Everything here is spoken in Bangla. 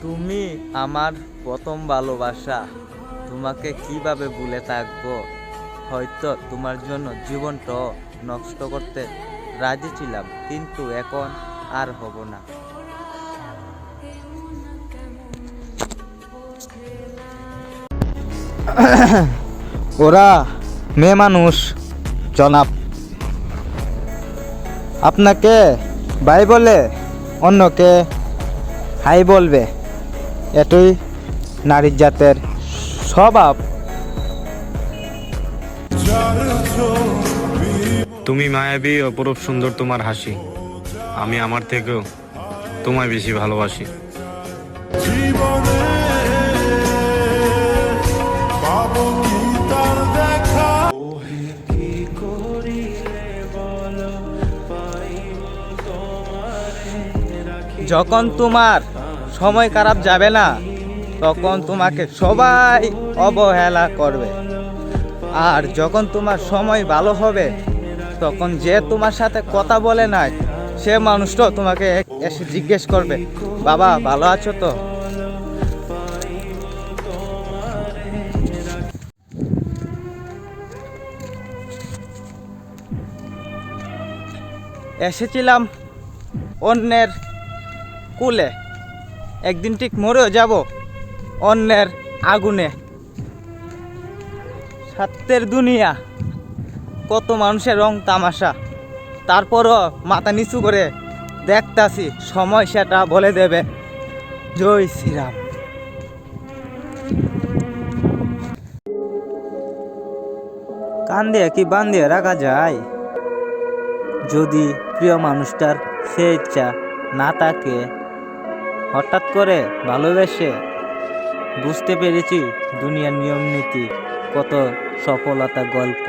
তুমি আমার প্রথম ভালোবাসা, তোমাকে কিভাবে ভুলে থাকবো। হয়তো তোমার জন্য জীবনটা নষ্ট করতে রাজি ছিলাম, কিন্তু এখন আর হব না। ওরা মেয়ে মানুষ জনাব, আপনাকে ভাই বলে অন্যকে হাই বলবে, এটাই নারী জাতের স্বভাব। তুমি মায়াবী, অপরূপ সুন্দর তোমার হাসি। আমি আমার থেকেও তোমায় বেশি ভালোবাসি। যখন তোমার সময় খারাপ যাবে না, তখন তোমাকে সবাই অবহেলা করবে। আর যখন তোমার সময় ভালো হবে, তখন যে তোমার সাথে কথা বলে নাই, সে মানুষটা তোমাকে এসে জিজ্ঞেস করবে, বাবা ভালো আছো তো? এসেছিলাম অন্যের কুলে, একদিন ঠিক মরেও যাব অন্যের আগুনে। সত্যের দুনিয়া, কত মানুষের রং তামাশা, তারপরও মাথা নিচু করে দেখতাছি, সময় সেটা বলে দেবে। জয় শ্রীরাম। কান দিয়ে কি বান দিয়ে রাখা যায়? যদি প্রিয় মানুষটার সে ইচ্ছা না থাকে, হঠাৎ করে ভালোবেসে বুঝতে পেরেছি দুনিয়ার নিয়ম নীতি, কত সফলতা গল্প।